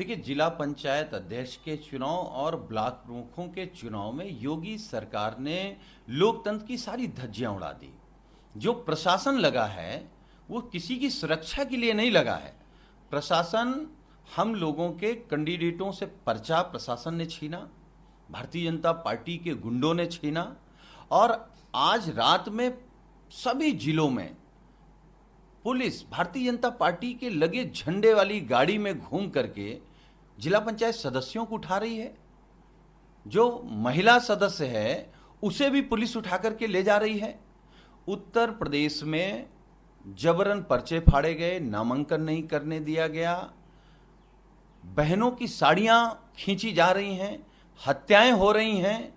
देखिए, जिला पंचायत अध्यक्ष के चुनाव और ब्लॉक प्रमुखों के चुनाव में योगी सरकार ने लोकतंत्र की सारी धज्जियां उड़ा दी। जो प्रशासन लगा है वो किसी की सुरक्षा के लिए नहीं लगा है। प्रशासन हम लोगों के कैंडिडेटों से पर्चा प्रशासन ने छीना, भारतीय जनता पार्टी के गुंडों ने छीना, और आज रात में सभी जिलों में पुलिस भारतीय जनता पार्टी के लगे झंडे वाली गाड़ी में घूम करके जिला पंचायत सदस्यों को उठा रही है। जो महिला सदस्य है उसे भी पुलिस उठा करके ले जा रही है। उत्तर प्रदेश में जबरन पर्चे फाड़े गए, नामांकन नहीं करने दिया गया, बहनों की साड़ियां खींची जा रही हैं, हत्याएं हो रही हैं,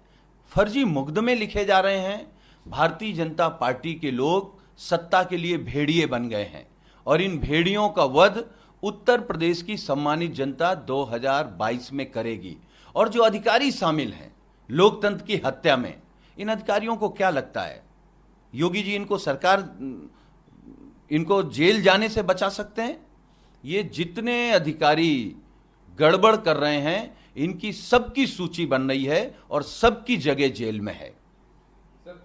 फर्जी मुकदमे लिखे जा रहे हैं। भारतीय जनता पार्टी के लोग सत्ता के लिए भेड़िए बन गए हैं और इन भेड़ियों का वध उत्तर प्रदेश की सम्मानित जनता 2022 में करेगी। और जो अधिकारी शामिल हैं लोकतंत्र की हत्या में, इन अधिकारियों को क्या लगता है योगी जी इनको जेल जाने से बचा सकते हैं? ये जितने अधिकारी गड़बड़ कर रहे हैं इनकी सबकी सूची बन रही है और सबकी जगह जेल में है। सर,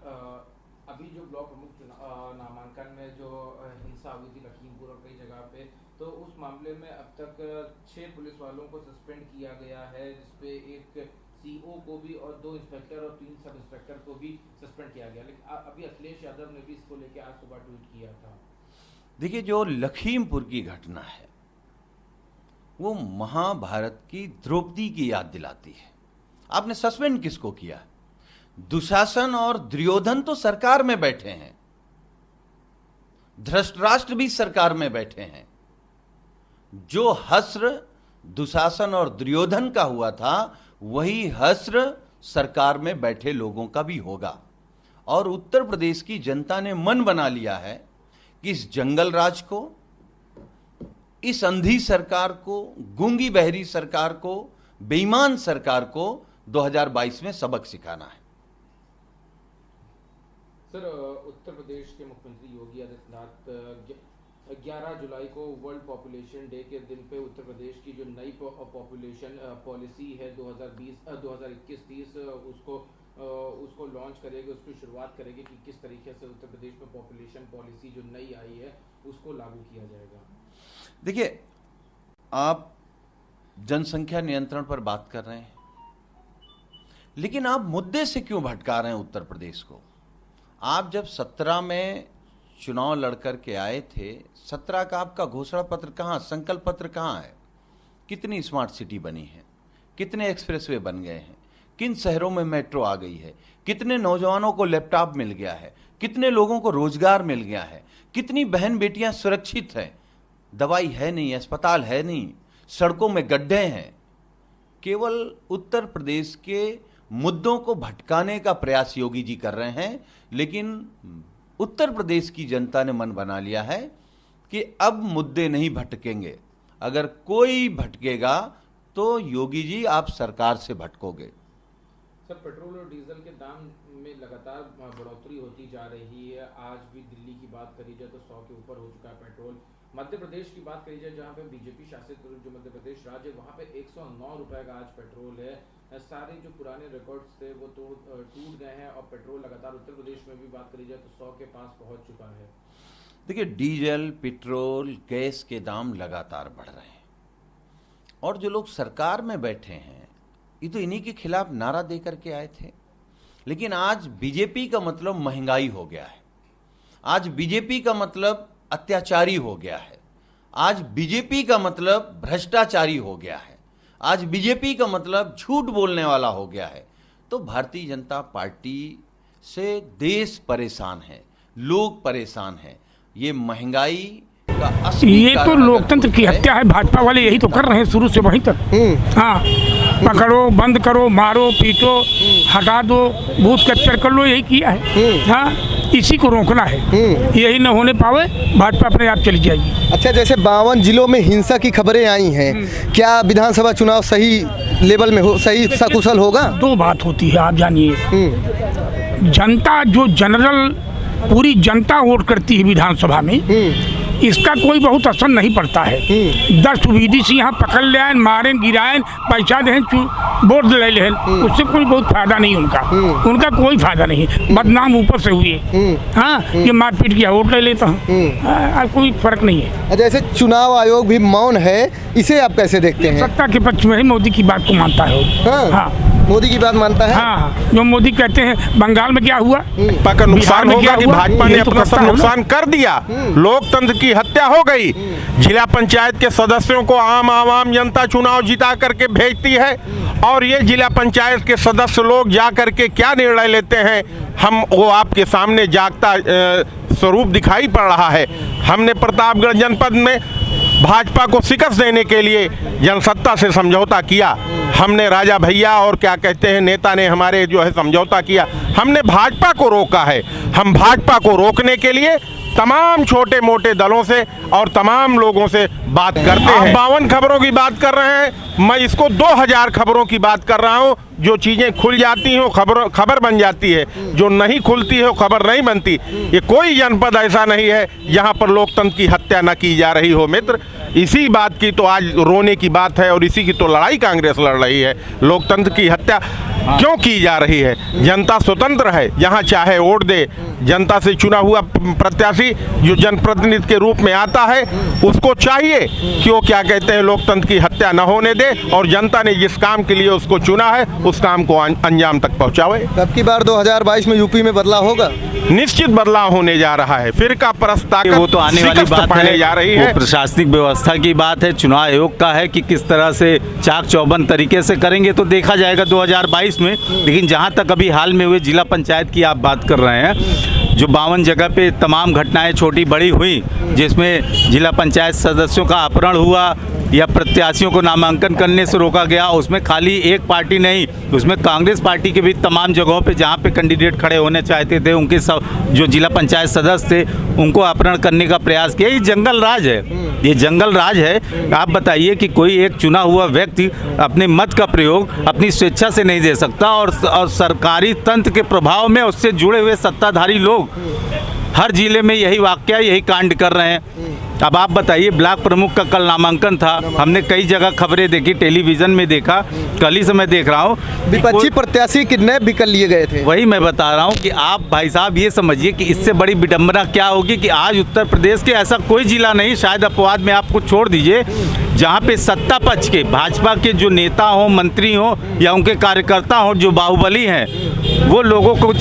अभी जो ब्लॉक प्रमुख नामांकन में जो हिंसा हुई थी लखीमपुर और कई जगह पे, तो उस मामले में अब तक 6 पुलिस वालों को सस्पेंड किया गया है, जिसपे एक सीओ को भी और 2 इंस्पेक्टर और 3 सब इंस्पेक्टर को भी सस्पेंड किया गया। लेकिन अभी अखिलेश यादव ने भी इसको लेकर आज सुबह ट्वीट किया था। देखिए, जो लखीमपुर की घटना है वो महाभारत की द्रौपदी की याद दिलाती है। आपने सस्पेंड किसको किया? दुशासन और दुर्योधन तो सरकार में बैठे हैं, धृतराष्ट्र भी सरकार में बैठे हैं। जो हश्र दुशासन और दुर्योधन का हुआ था वही हश्र सरकार में बैठे लोगों का भी होगा। और उत्तर प्रदेश की जनता ने मन बना लिया है कि इस जंगल राज को, इस अंधी सरकार को, गूंगी बहरी सरकार को, बेईमान सरकार को 2022 में सबक सिखाना है। सर, उत्तर प्रदेश के मुख्यमंत्री योगी आदित्यनाथ 11 जुलाई को वर्ल्ड पॉपुलेशन डे के दिन पे उत्तर प्रदेश की जो नई पॉपुलेशन पॉलिसी है 2021-30 उसको लॉन्च करेगी, उसकी शुरुआत करेगी कि किस तरीके से उत्तर प्रदेश में पॉपुलेशन पॉलिसी जो नई आई है उसको लागू किया जाएगा। देखिए, आप जनसंख्या नियंत्रण पर बात कर रहे हैं, लेकिन आप मुद्दे से क्यों भटका रहे हैं उत्तर प्रदेश को? आप जब 17 में चुनाव लड़कर के आए थे, 17 का आपका घोषणा पत्र कहाँ, संकल्प पत्र कहाँ है? कितनी स्मार्ट सिटी बनी है, कितने एक्सप्रेसवे बन गए हैं, किन शहरों में मेट्रो आ गई है, कितने नौजवानों को लैपटॉप मिल गया है, कितने लोगों को रोजगार मिल गया है, कितनी बहन बेटियां सुरक्षित हैं, दवाई है नहीं, अस्पताल है नहीं, सड़कों में गड्ढे हैं। केवल उत्तर प्रदेश के मुद्दों को भटकाने का प्रयास योगी जी कर रहे हैं, लेकिन उत्तर प्रदेश की जनता ने मन बना लिया है कि अब मुद्दे नहीं भटकेंगे। अगर कोई भटकेगा तो योगी जी आप सरकार से भटकोगे। सर, पेट्रोल और डीजल के दाम में लगातार बढ़ोतरी होती जा रही है। आज भी दिल्ली की बात करी जाए तो 100 के ऊपर हो चुका है पेट्रोल। मध्य प्रदेश की बात करी जाए जहां पे बीजेपी शासित जो मध्य प्रदेश राज्य है वहां पे 109 रुपए का आज पेट्रोल है। सारे जो पुराने रिकॉर्ड्स थे वो तो टूट गए हैं और पेट्रोल लगातार उत्तर प्रदेश में भी बात करी जाए तो 100 के पास पहुंच चुका है। देखिए, डीजल, पेट्रोल, गैस के दाम लगातार बढ़ रहे हैं और जो लोग सरकार में बैठे हैं ये तो इन्हीं के खिलाफ नारा दे करके आए थे। लेकिन आज बीजेपी का मतलब महंगाई हो गया है, आज बीजेपी का मतलब अत्याचारी हो गया है, आज बीजेपी का मतलब भ्रष्टाचारी हो गया है, आज बीजेपी का मतलब झूठ बोलने वाला हो गया है। तो भारतीय जनता पार्टी से देश परेशान है, लोग परेशान हैं। ये महंगाई का असली ये तो लोकतंत्र की हत्या है। भाजपा वाले यही तो कर रहे हैं शुरू से वहीं तक। हाँ, पकड़ो, बंद करो, मारो, पीटो, हटा दो, बूथ कैप्चर कर लो, यही किया है। हाँ, इसी को रोकना है। यही न होने पावे, भाजपा अपने आप चली जाएगी। अच्छा, जैसे 52 जिलों में हिंसा की खबरें आई हैं, क्या विधानसभा चुनाव सही लेवल में हो, सही सकुशल होगा? 2 बात होती है, आप जानिए। जनता जो जनरल पूरी जनता वोट करती है विधानसभा में, इसका कोई बहुत असर नहीं पड़ता है। 10 बीडीसी यहाँ पकड़ ले आए, मारें, गिराएं, पैसा दें, वोट ले लें, उससे कोई बहुत फायदा नहीं उनका कोई फायदा नहीं। बदनाम ऊपर से हुए, हाँ, ये मारपीट किया वोट ले लेता हूँ, कोई फर्क नहीं है। जैसे चुनाव आयोग भी मौन है, इसे आप कैसे देखते हैं? सत्ता के पक्ष में ही मोदी की बात को मानता है वो। हाँ, मोदी की बात मानता है। हाँ, जो मोदी कहते हैं बंगाल में क्या हुआ, का नुकसान होगा कि भाजपा ने अपना सब नुकसान कर दिया, लोकतंत्र की हत्या हो गई। जिला पंचायत के सदस्यों को आम जनता चुनाव जिता करके भेजती है और ये जिला पंचायत के सदस्य लोग जा करके क्या निर्णय लेते हैं, हम वो आपके सामने जागता स्वरूप दिखाई पड़ रहा है। हमने प्रतापगढ़ जनपद में भाजपा को शिकस्त देने के लिए जनसत्ता से समझौता किया। हमने राजा भैया और क्या कहते हैं नेता ने हमारे जो है समझौता किया, हमने भाजपा को रोका है। हम भाजपा को रोकने के लिए तमाम छोटे मोटे दलों से और तमाम लोगों से बात करते हैं। 52 खबरों की बात कर रहे हैं, मैं इसको 2000 खबरों की बात कर रहा हूं। जो चीज़ें खुल जाती हैं वो खबर बन जाती है, जो नहीं खुलती है वो खबर नहीं बनती। ये कोई जनपद ऐसा नहीं है जहां पर लोकतंत्र की हत्या न की जा रही हो मित्र। इसी बात की तो आज रोने की बात है और इसी की तो लड़ाई कांग्रेस लड़ रही है। लोकतंत्र की हत्या क्यों की जा रही है? जनता स्वतंत्र है, जहां चाहे वोट दे। जनता से चुना हुआ प्रत्याशी जो जनप्रतिनिधि के रूप में आता है उसको चाहिए कि वो क्या कहते हैं लोकतंत्र की हत्या न होने दे और जनता ने जिस काम के लिए उसको चुना है उस काम को अंजाम तक पहुंचावे। अब की बार 2022 में यूपी में बदलाव होगा, निश्चित बदलाव होने जा रहा है। फिरका परस्ता वो तो आने वाली बात है, जा रही वो है। प्रशासनिक व्यवस्था की बात है, चुनाव आयोग का है कि किस तरह से चाक चौबंद तरीके से करेंगे तो देखा जाएगा 2022 में। लेकिन जहां तक अभी हाल में हुए जिला पंचायत की आप बात कर रहे हैं, जो 52 जगह पे तमाम घटनाएं छोटी बड़ी हुई, जिसमें जिला पंचायत सदस्यों का अपहरण हुआ या प्रत्याशियों को नामांकन करने से रोका गया, उसमें खाली एक पार्टी नहीं, उसमें कांग्रेस पार्टी के भी तमाम जगहों पे जहाँ पे कैंडिडेट खड़े होने चाहते थे उनके सब जो जिला पंचायत सदस्य थे उनको अपहरण करने का प्रयास किया। ये जंगल राज है, ये जंगल राज है। आप बताइए कि कोई एक चुना हुआ व्यक्ति अपने मत का प्रयोग अपनी स्वेच्छा से नहीं दे सकता और सरकारी तंत्र के प्रभाव में उससे जुड़े हुए सत्ताधारी लोग हर जिले में यही वाकया, यही कांड कर रहे हैं। अब आप बताइए, ब्लॉक प्रमुख का कल नामांकन था, हमने कई जगह खबरें देखी, टेलीविजन में देखा, कल ही से मैं देख रहा हूँ विपक्षी प्रत्याशी किडनैप भी कर लिए गए थे। वही मैं बता रहा हूँ कि आप भाई साहब ये समझिए कि इससे बड़ी विडंबना क्या होगी कि आज उत्तर प्रदेश के ऐसा कोई जिला नहीं, शायद अपवाद में आपको छोड़ दीजिए, जहाँ पे सत्ता पक्ष के भाजपा के जो नेता हों, मंत्री हों या उनके कार्यकर्ता हों जो बाहुबली हैं, वो लोगों को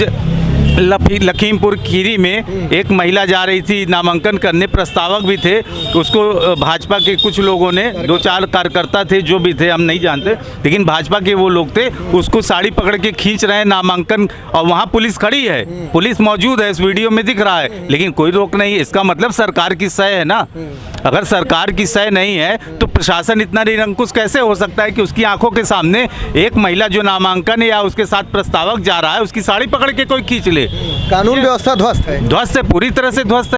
लखीमपुर खीरी में एक महिला जा रही थी नामांकन करने, प्रस्तावक भी थे, उसको भाजपा के कुछ लोगों ने, 2-4 कार्यकर्ता थे जो भी थे हम नहीं जानते, लेकिन भाजपा के वो लोग थे, उसको साड़ी पकड़ के खींच रहे हैं नामांकन, और वहाँ पुलिस खड़ी है, पुलिस मौजूद है, इस वीडियो में दिख रहा है, लेकिन कोई रोक नहीं। इसका मतलब सरकार की सह है ना। अगर सरकार की सह नहीं है तो प्रशासन इतना निरंकुश कैसे हो सकता है कि उसकी आंखों के सामने एक महिला जो नामांकन या उसके साथ प्रस्तावक जा रहा है उसकी साड़ी पकड़ के कोई खींच ले? कानून व्यवस्था ध्वस्त है, ध्वस्त है, पूरी तरह से ध्वस्त है।